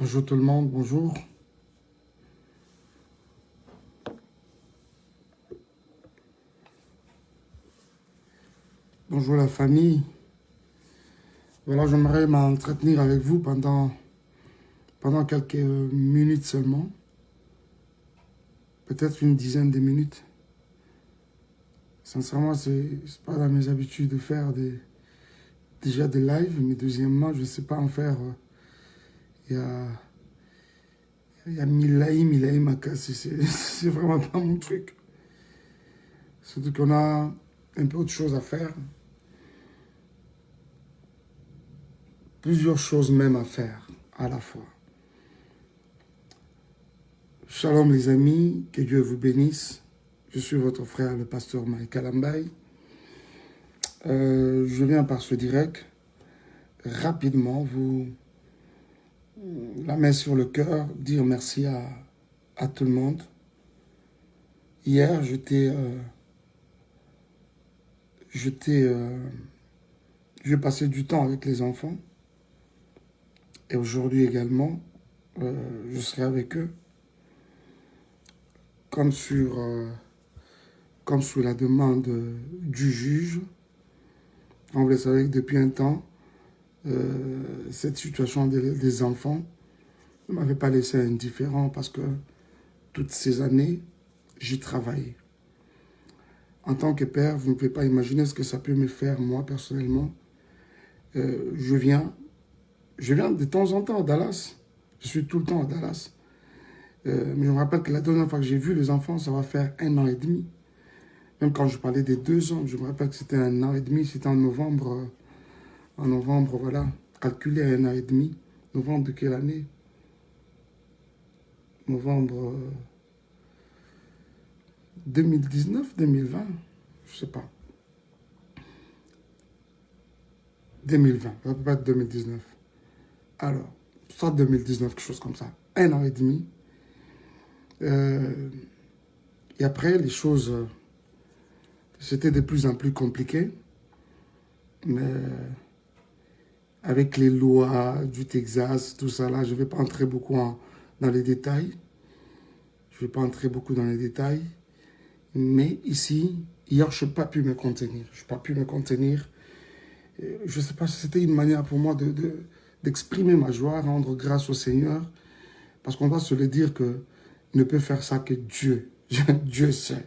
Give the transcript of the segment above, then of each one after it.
Bonjour tout le monde, bonjour. Bonjour la famille. Voilà, j'aimerais m'entretenir avec vous pendant quelques minutes seulement. Peut-être une dizaine de minutes. Sincèrement, c'est pas dans mes habitudes de faire déjà des lives, mais deuxièmement, je ne sais pas en faire. Il y a mille à casser. C'est vraiment pas mon truc. Surtout qu'on a un peu autre chose à faire. Plusieurs choses même à faire à la fois. Shalom les amis, que Dieu vous bénisse. Je suis votre frère, le pasteur Michael Ambaye. Je viens par ce direct, rapidement, vous la main sur le cœur, dire merci à tout le monde. Hier, je passais du temps avec les enfants. Et aujourd'hui également, je serai avec eux. Comme sur la demande du juge. Vous le savez que depuis un temps, cette situation des enfants ne m'avait pas laissé indifférent parce que toutes ces années, j'y travaillais. En tant que père, vous ne pouvez pas imaginer ce que ça peut me faire, moi, personnellement. Je viens de temps en temps à Dallas. Je suis tout le temps à Dallas. Mais je me rappelle que la dernière fois que j'ai vu les enfants, ça va faire 1 an et demi. Même quand je parlais des 2 ans, je me rappelle que c'était 1 an et demi, c'était en novembre. En novembre, voilà, calculé à 1 an et demi. Novembre de quelle année? Novembre 2019, 2020, je sais pas. 2020, ça peut pas être 2019. Alors, soit 2019, quelque chose comme ça. 1 an et demi. Et après, les choses, c'était de plus en plus compliqué. Mais avec les lois du Texas, tout ça là, je ne vais pas entrer beaucoup dans les détails. Je ne vais pas entrer beaucoup dans les détails. Mais ici, hier, je n'ai pas pu me contenir. Je n'ai pas pu me contenir. Je ne sais pas si c'était une manière pour moi d'exprimer ma joie, rendre grâce au Seigneur. Parce qu'on doit se le dire que ne peut faire ça que Dieu. Dieu sait.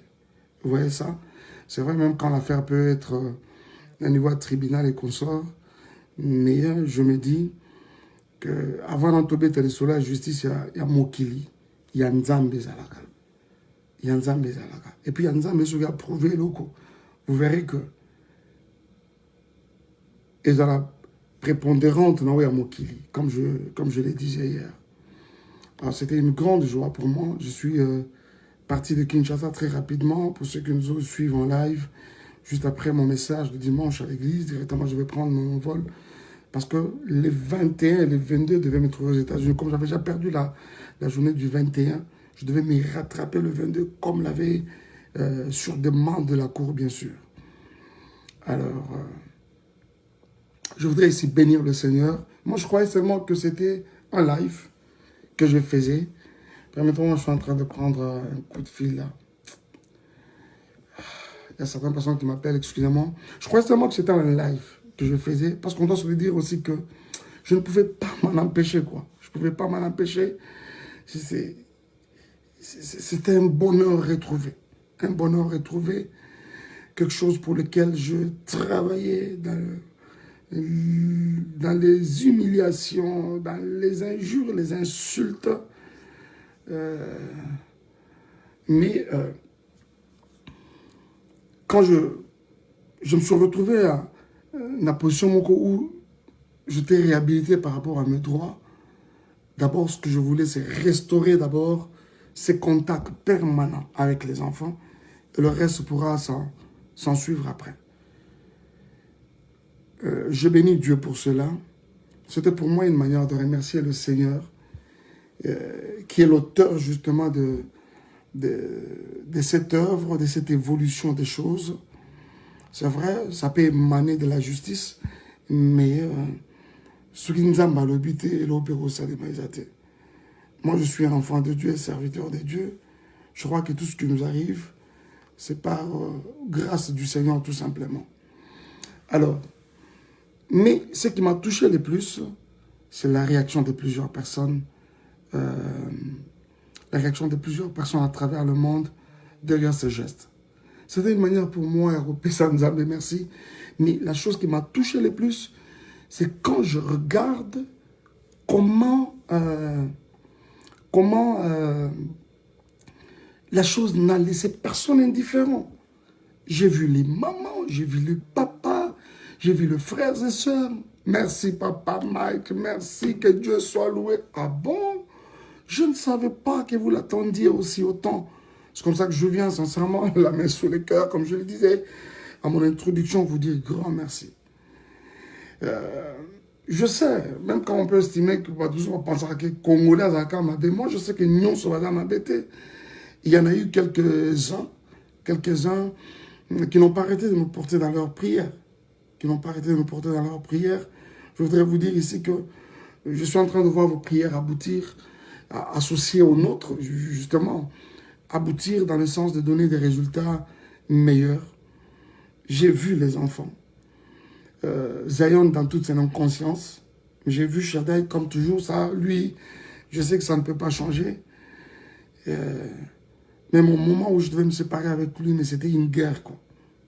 Vous voyez ça? C'est vrai, même quand l'affaire peut être à niveau de tribunal et consort. Mais je me dis qu'avant d'entrer dans la justice, il y a Mokili, il y a Nzambe Zalaka. Il y a Nzambe Zalaka. Et puis il y a Nzambe qui a prouvé loco. Vous verrez que ils ont la prépondérante dans Mokili, comme je le disais hier. Alors c'était une grande joie pour moi. Je suis parti de Kinshasa très rapidement. Pour ceux qui nous suivent en live, juste après mon message de dimanche à l'église, directement je vais prendre mon vol. Parce que les 21 et les 22 devaient me trouver aux États-Unis. Comme j'avais déjà perdu la journée du 21, je devais me rattraper le 22, comme l'avait sur demande de la cour, bien sûr. Alors, je voudrais ici bénir le Seigneur. Moi, je croyais seulement que c'était un live que je faisais. Permettez-moi, je suis en train de prendre un coup de fil là. Il y a certaines personnes qui m'appellent, excusez-moi. Je croyais seulement que c'était un live que je faisais, parce qu'on doit se le dire aussi que je ne pouvais pas m'en empêcher, quoi. Je ne pouvais pas m'en empêcher. C'était un bonheur retrouvé. Un bonheur retrouvé. Quelque chose pour lequel je travaillais dans les humiliations, dans les injures, les insultes. Mais quand je me suis retrouvé à la position où j'étais réhabilité par rapport à mes droits, d'abord, ce que je voulais, c'est restaurer d'abord ces contacts permanents avec les enfants. Et le reste pourra s'en suivre après. Je bénis Dieu pour cela. C'était pour moi une manière de remercier le Seigneur, qui est l'auteur justement de cette œuvre, de cette évolution des choses. C'est vrai, ça peut émaner de la justice, mais ce qui nous a malobité, l'opéro, ça démaisate. Moi, je suis un enfant de Dieu, serviteur de Dieu. Je crois que tout ce qui nous arrive, c'est par grâce du Seigneur, tout simplement. Alors, mais ce qui m'a touché le plus, c'est la réaction de plusieurs personnes. La réaction de plusieurs personnes à travers le monde derrière ce geste. C'était une manière pour moi, Europé Sanzambe, merci. Mais la chose qui m'a touché le plus, c'est quand je regarde comment la chose n'a laissé personne indifférent. J'ai vu les mamans, j'ai vu les papas, j'ai vu les frères et sœurs. Merci papa Mike, merci, que Dieu soit loué. Ah bon? Je ne savais pas que vous l'attendiez aussi autant. C'est comme ça que je viens sincèrement, la main sur le cœur, comme je le disais, à mon introduction, vous dire grand merci. Je sais, même quand on peut estimer que on pense à que Congolais à Kamabé, moi je sais que Nyon sur la Mabété, il y en a eu quelques-uns qui n'ont pas arrêté de me porter dans leurs prières. Je voudrais vous dire ici que je suis en train de voir vos prières aboutir, associées aux nôtres, justement, aboutir dans le sens de donner des résultats meilleurs. J'ai vu les enfants. Zion dans toute son inconscience. J'ai vu Shaddai comme toujours, ça, lui, je sais que ça ne peut pas changer. Mais mon moment où je devais me séparer avec lui, mais c'était une guerre, quoi.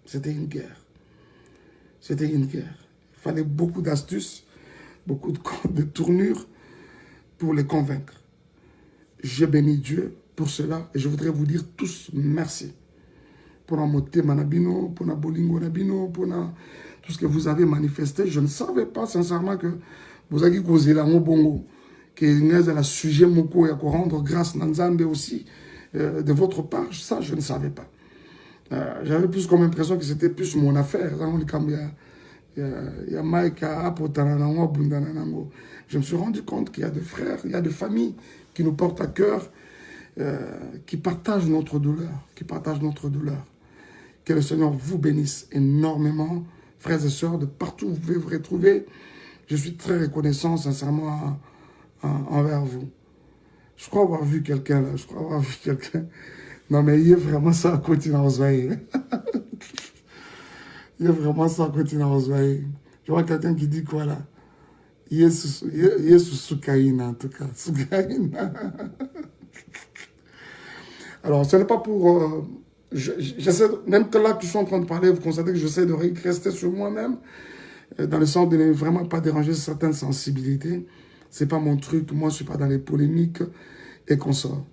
C'était une guerre. C'était une guerre. Il fallait beaucoup d'astuces, beaucoup de tournures pour les convaincre. Je bénis Dieu pour cela et je voudrais vous dire tous merci. Pour la moté manabino, pour la bolingo nabino, pour tout ce que vous avez manifesté. Je ne savais pas sincèrement que vous avez causé la bongo, que nous avons le sujet moko et à rendre grâce Nanzambe aussi de votre part. Ça, je ne savais pas. J'avais plus comme impression que c'était plus mon affaire. Je me suis rendu compte qu'il y a des frères, il y a des familles qui nous portent à cœur, qui partagent notre douleur, Que le Seigneur vous bénisse énormément, frères et sœurs, de partout où vous pouvez vous retrouver. Je suis très reconnaissant, sincèrement, envers vous. Je crois avoir vu quelqu'un là, Non, mais il y a vraiment ça à continuer à Oswaï. Il y a vraiment ça à continuer à Oswaï. Je vois quelqu'un qui dit quoi là? Yesu Soukaïna, en tout cas. Soukaïna. Alors, ce n'est pas pour... j'essaie, même que là que je suis en train de parler, vous constatez que j'essaie de rester sur moi-même, dans le sens de ne vraiment pas déranger certaines sensibilités. Ce n'est pas mon truc, moi je ne suis pas dans les polémiques et consorts.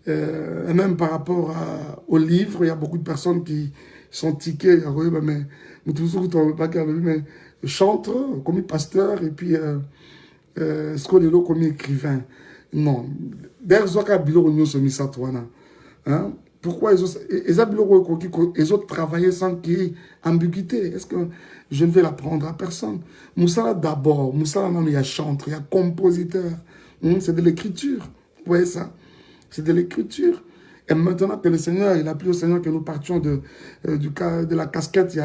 Et même par rapport au livre, il y a beaucoup de personnes qui sont tiquées, mais chantre, comme pasteur, et puis scolelo comme écrivain. Non. D'ailleurs, hein? Pourquoi ils ont travaillé sans qu'il y ait ambiguïté? Est-ce que je ne vais l'apprendre à personne? Moussala d'abord, Moussala non, il y a chanteur, il y a compositeur. C'est de l'écriture. Vous voyez ça? C'est de l'écriture. Et maintenant que le Seigneur, il a plu au Seigneur que nous partions de la casquette, il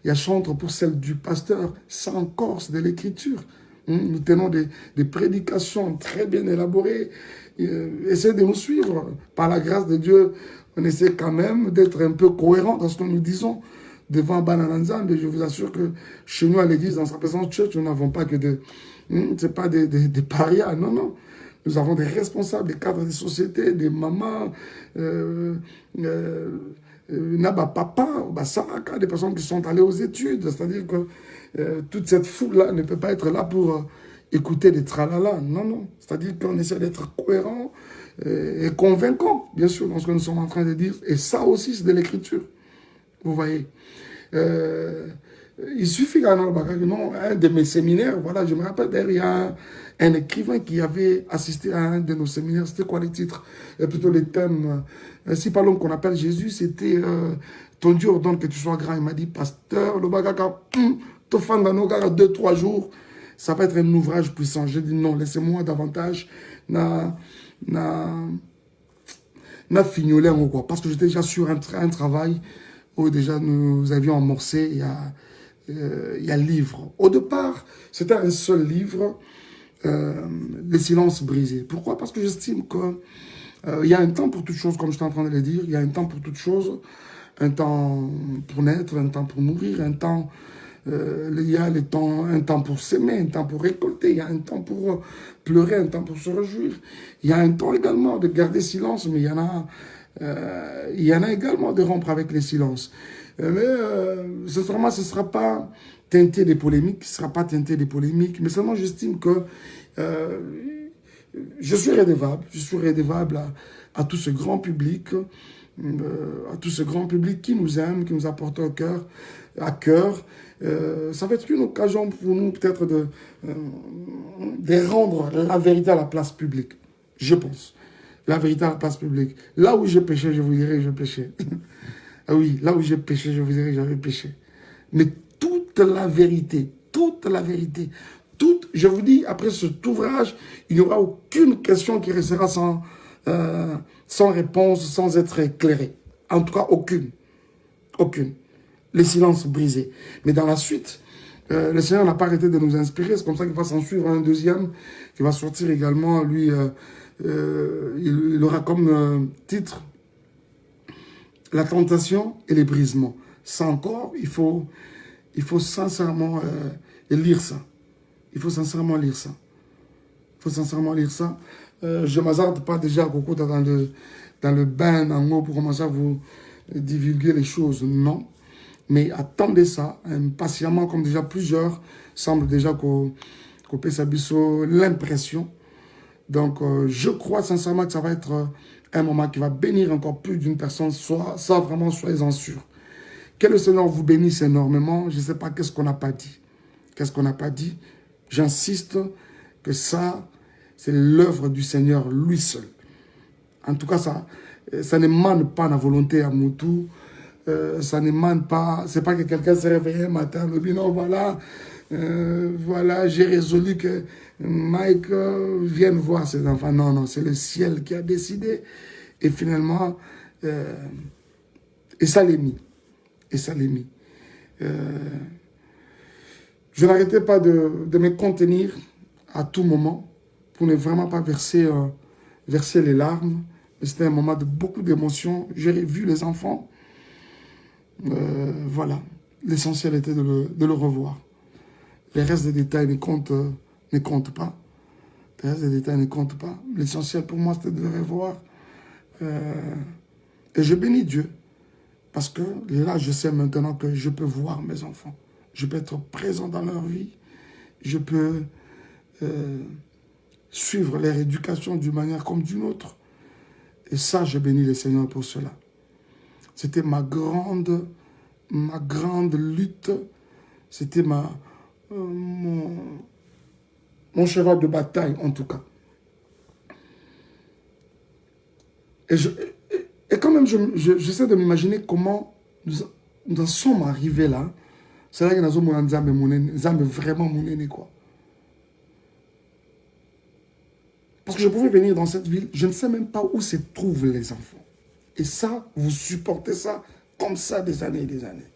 y a chantre pour celle du pasteur. Ça encore, c'est de l'écriture. Nous tenons des prédications très bien élaborées. Essayez de nous suivre. Par la grâce de Dieu, on essaie quand même d'être un peu cohérent dans ce que nous disons devant Banananzam. Et je vous assure que chez nous, à l'église, dans sa présence church, nous n'avons pas que c'est pas des parias, non, non. Nous avons des responsables, des cadres de société, des mamans, papa, des personnes qui sont allées aux études. C'est-à-dire que toute cette foule-là ne peut pas être là pour écouter des tralala. Non, non. C'est-à-dire qu'on essaie d'être cohérent et convaincant, bien sûr, dans ce que nous sommes en train de dire. Et ça aussi, c'est de l'écriture. Vous voyez. Il suffit qu'un de mes séminaires, voilà, je me rappelle, d'ailleurs, il y a un écrivain qui avait assisté à un de nos séminaires. C'était quoi les titres? Plutôt les thèmes. Si par l'homme qu'on appelle Jésus, c'était ton Dieu ordonne que tu sois grand. Il m'a dit, pasteur, le bagaka, te fan dans nos gars 2-3 jours, ça va être un ouvrage puissant. J'ai dit non, laissez-moi davantage na fignoler en quoi. Parce que j'étais déjà sur un travail où déjà nous avions amorcé il y a livre. Au départ, c'était un seul livre les silences brisés. Pourquoi? Parce que j'estime que il y a un temps pour toute chose, comme je suis en train de le dire. Il y a un temps pour toute chose. Un temps pour naître, un temps pour mourir, un temps... il y a un temps pour s'aimer, un temps pour récolter, il y a un temps pour pleurer, un temps pour se réjouir. Il y a un temps également de garder silence, mais il y en a également de rompre avec les silences. Sincèrement, ce ne sera pas teinté des polémiques, mais seulement j'estime que je suis redevable à tout ce grand public, qui nous aime, qui nous apporte à cœur. Ça va être une occasion pour nous peut-être de rendre la vérité à la place publique, je pense. La vérité à la place publique. Là où j'ai péché, je vous dirai que je péchais. Ah oui, là où j'ai péché, je vous dirai que j'avais péché. Mais toute la vérité, je vous dis, après cet ouvrage, il n'y aura aucune question qui restera sans réponse, sans être éclairée. En tout cas, aucune. Aucune. Les silences brisés. Mais dans la suite, le Seigneur n'a pas arrêté de nous inspirer. C'est comme ça qu'il va s'en suivre un deuxième, qui va sortir également. Lui, il aura comme titre « La tentation et les brisements ». Ça encore, il faut sincèrement lire ça. Il faut sincèrement lire ça. Je ne m'hasarde pas déjà à Coco dans le bain en haut pour commencer à vous divulguer les choses. Non. Mais attendez ça impatiemment, comme déjà plusieurs semblent déjà couper sa biseau l'impression. Donc, je crois sincèrement que ça va être un moment qui va bénir encore plus d'une personne, ça vraiment, soyez-en sûrs. Que le Seigneur vous bénisse énormément. Je ne sais pas qu'est-ce qu'on n'a pas dit. J'insiste que ça, c'est l'œuvre du Seigneur lui seul. En tout cas, ça n'émane pas la volonté à Moutou. Ça n'émane pas. C'est pas que quelqu'un s'est réveillé un matin, me dit non, voilà, j'ai résolu que Mike vienne voir ses enfants. Non, c'est le ciel qui a décidé. Et finalement, et ça l'est mis. Je n'arrêtais pas de me contenir à tout moment pour ne vraiment pas verser les larmes. C'était un moment de beaucoup d'émotions. J'ai vu les enfants. Voilà. L'essentiel était de le revoir. Les restes des détails ne comptent pas. L'essentiel pour moi, c'était de le revoir. Et je bénis Dieu. Parce que là, je sais maintenant que je peux voir mes enfants. Je peux être présent dans leur vie. Je peux suivre leur éducation d'une manière comme d'une autre. Et ça, je bénis le Seigneur pour cela. C'était ma grande lutte. C'était mon cheval de bataille, en tout cas. Et quand même, j'essaie de m'imaginer comment nous en sommes arrivés là. C'est là que nous sommes vraiment mon aîné, quoi. Parce que je pouvais venir dans cette ville, je ne sais même pas où se trouvent les enfants. Et ça, vous supportez ça comme ça des années et des années.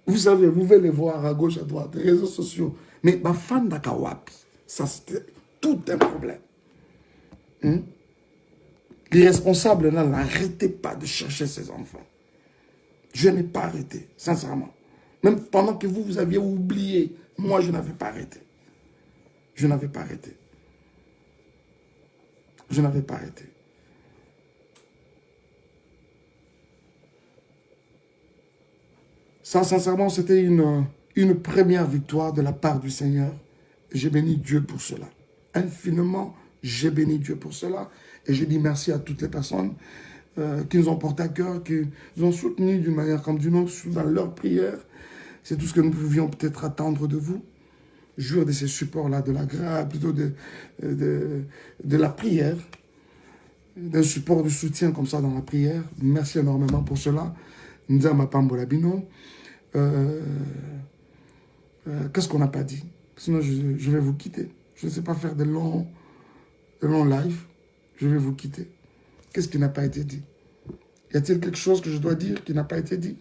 Vous savez, vous pouvez les voir à gauche, à droite, les réseaux sociaux. Mais ma fan d'Akawapi, ça c'était tout un problème. Les responsables là n'arrêtaient pas de chercher ces enfants. Je n'ai pas arrêté, sincèrement. Même pendant que vous aviez oublié, moi je n'avais pas arrêté. Je n'avais pas arrêté. Ça, sincèrement, c'était une première victoire de la part du Seigneur. Et j'ai béni Dieu pour cela. Infiniment, j'ai béni Dieu pour cela. Et je dis merci à toutes les personnes qui nous ont porté à cœur, qui nous ont soutenus d'une manière comme d'une autre dans leurs prières. C'est tout ce que nous pouvions peut-être attendre de vous. Jouir de ces supports-là, de la grâce, plutôt de la prière, d'un support de soutien comme ça dans la prière. Merci énormément pour cela. Nzama Pambolabino. Qu'est-ce qu'on n'a pas dit? Sinon, je vais vous quitter. Je ne sais pas faire de longs lives. Je vais vous quitter. Qu'est-ce qui n'a pas été dit? Y a-t-il quelque chose que je dois dire qui n'a pas été dit?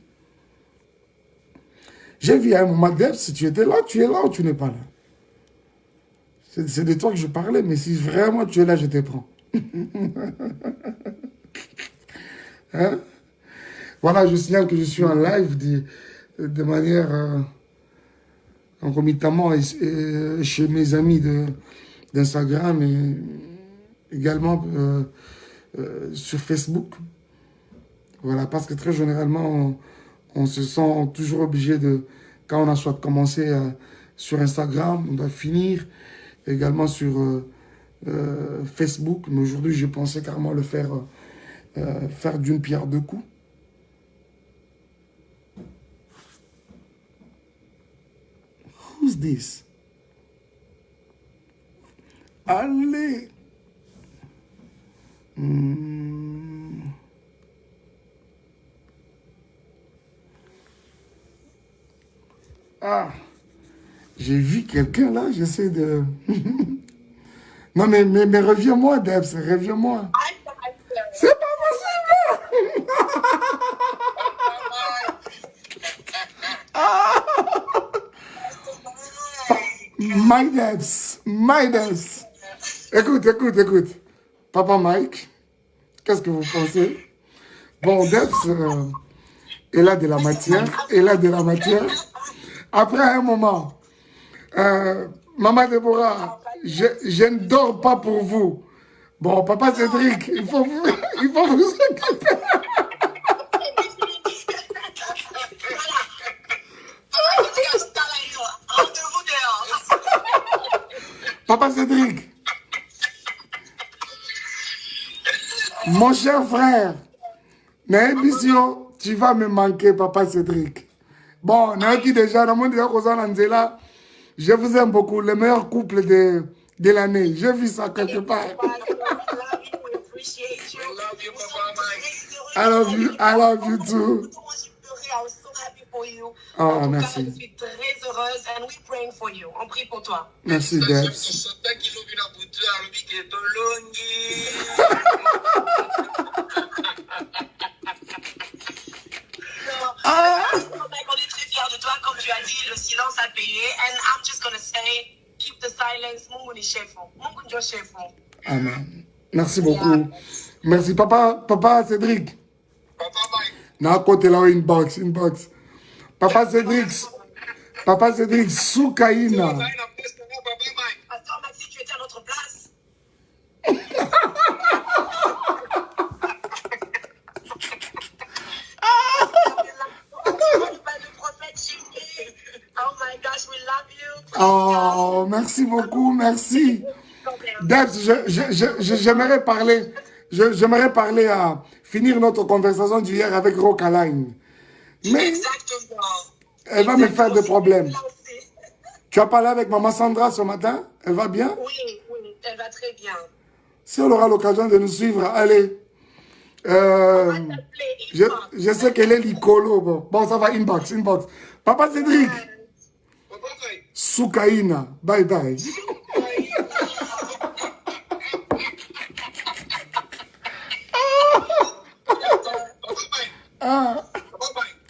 J'ai vu à un moment, Deb, si tu étais là, tu es là ou tu n'es pas là? C'est de toi que je parlais, mais si vraiment tu es là, je te prends. Hein? Voilà, je signale que je suis en live de manière concomitamment chez mes amis d'Instagram et également sur Facebook. Voilà, parce que très généralement, on se sent toujours obligé de, quand on a soit commencé sur Instagram, on doit finir également sur Facebook. Mais aujourd'hui, j'ai pensé carrément le faire, faire d'une pierre deux coups. Who's this? Allez! Ah, j'ai vu quelqu'un là, j'essaie de... Non mais reviens-moi, Debs, reviens-moi. C'est pas possible! My Debs. Écoute. Papa Mike, qu'est-ce que vous pensez? Bon, Debs, elle a de la matière. Après un moment, Maman Déborah, je ne dors pas pour vous. Bon, Papa Cédric, il faut vous occuper. Papa Cédric, mon cher frère, tu vas me manquer, Papa Cédric. Bon, déjà, je vous aime beaucoup, le meilleur couple de l'année. J'ai vu ça quelque part. I love you too. Oh, merci. Je suis très heureuse and we praying for you. On prie pour toi. Merci, Debs. On est très fiers de toi, comme tu as dit, le silence a payé. And I'm just going to say, keep the silence. Mungu ni chefo. Mungu ndio chefo. Amen. Merci beaucoup. Merci, Papa Cédric. Papa Mike. Na côté là, inbox. Papa Cédric, Soukaina. Pasteur Maxi, tu étais à notre place. Le prophète Jésus. Oh my gosh, we love you. Oh, merci beaucoup, merci. Debs, j'aimerais parler à finir notre conversation d'hier avec Rocaline. Mais Exactement. elle va me faire des problèmes. Tu as parlé avec Maman Sandra ce matin? Elle va bien? Oui, elle va très bien. Si on aura l'occasion de nous suivre, allez. Je sais qu'elle est l'icolo. Bon, ça va, inbox. Papa Cédric. Soukaina. Bye bye.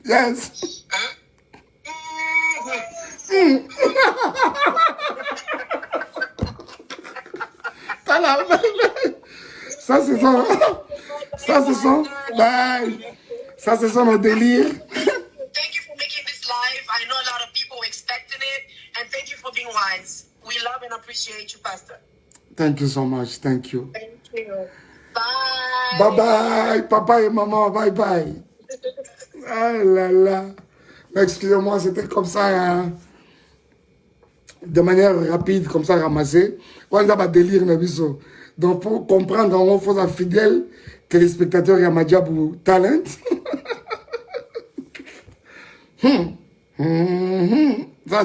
Yes. Ça, c'est son nos délires. Thank you for making this live. I know a lot of people were expecting it. And thank you for being wise. We love and appreciate you, Pastor. Thank you so much. Thank you. Thank you. Bye. Bye bye, papa et maman. Bye bye. Ah là là. Excusez-moi, c'était comme ça, hein, de manière rapide, comme ça, ramassé. On a un délire, Nabiso. Donc, pour comprendre, on faut être fidèle que les spectateurs y a Madjabou Talent. Ça,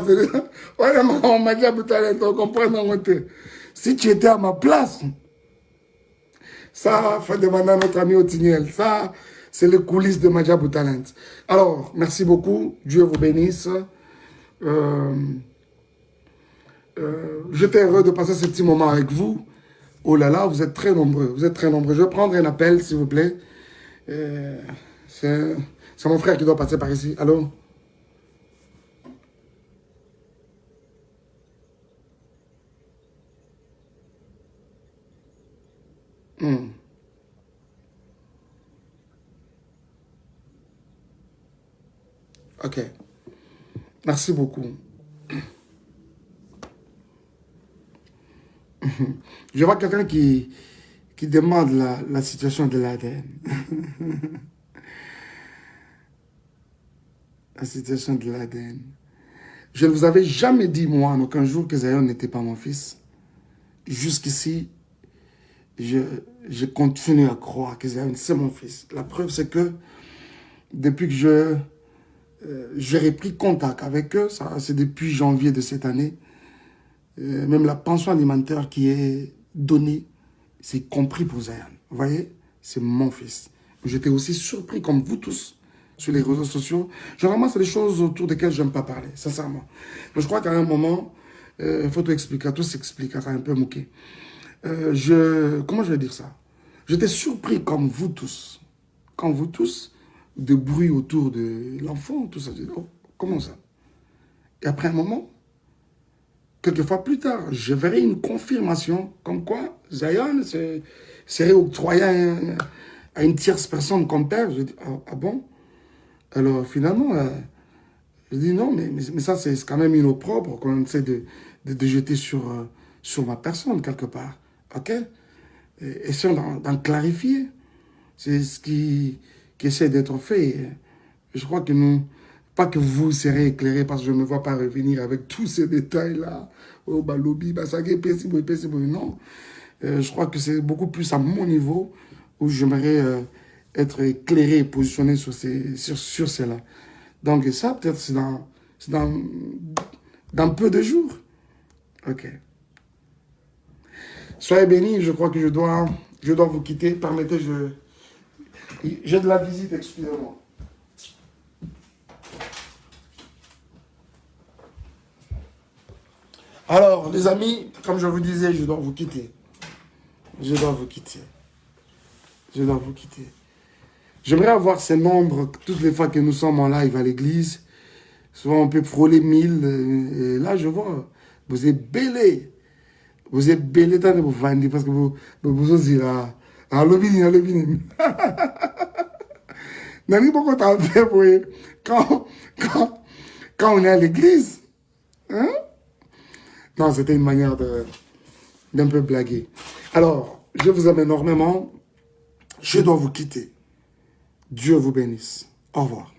c'est... Ouais, Madjabou Talent, on comprend. Si tu étais à ma place, ça, faut demander à notre ami Otiniel. Ça, c'est les coulisses de Madjabou Talent. Alors, merci beaucoup. Dieu vous bénisse. J'étais heureux de passer ce petit moment avec vous. Oh là là, vous êtes très nombreux. Je vais prendre un appel, s'il vous plaît. C'est mon frère qui doit passer par ici. Allô? Ok. Merci beaucoup. Je vois quelqu'un qui demande la situation de l'ADN. La situation de l'ADN. Je ne vous avais jamais dit, moi, en aucun jour, que Zion n'était pas mon fils. Jusqu'ici, je continue à croire que Zion, c'est mon fils. La preuve, c'est que depuis que j'ai repris contact avec eux, c'est depuis janvier de cette année, même la pension alimentaire qui est donnée, c'est compris pour Zion. Vous voyez, c'est mon fils. J'étais aussi surpris, comme vous tous, sur les réseaux sociaux. Généralement, c'est des choses autour desquelles je n'aime pas parler, sincèrement. Mais je crois qu'à un moment, il faut tout expliquer, tout s'explique, un peu moqué. Comment je vais dire ça? J'étais surpris, comme vous tous, de bruit autour de l'enfant, tout ça. Je dis, oh, comment ça? Et après un moment, quelques fois plus tard, je verrai une confirmation comme quoi Zion serait octroyé à une tierce personne comme père. Je dis, ah bon? Alors finalement, je dis non, mais ça c'est quand même une eau propre qu'on essaie de jeter sur ma personne quelque part. Ok? Essayons d'en clarifier. C'est ce qui essaie d'être fait. Je crois que pas que vous serez éclairés parce que je ne me vois pas revenir avec tous ces détails-là. Oh, bah, lobby, bah, ça non. Je crois que c'est beaucoup plus à mon niveau où j'aimerais être éclairé et positionné sur cela. Donc, ça, peut-être, c'est dans peu de jours. Ok. Soyez bénis, je crois que je dois vous quitter. Permettez, j'ai de la visite, excusez-moi. Alors, les amis, comme je vous disais, je dois vous quitter. J'aimerais avoir ces nombres toutes les fois que nous sommes en live à l'église. Souvent, on peut frôler 1000. Et là, je vois, vous êtes belé. Vous êtes belé dans vos vendus parce que vous osez là. À l'obini. N'avez pas quoi t'en faire pour quand on est à l'église. Hein? Non, c'était une manière d'un peu blaguer. Alors, je vous aime énormément. Je dois vous quitter. Dieu vous bénisse. Au revoir.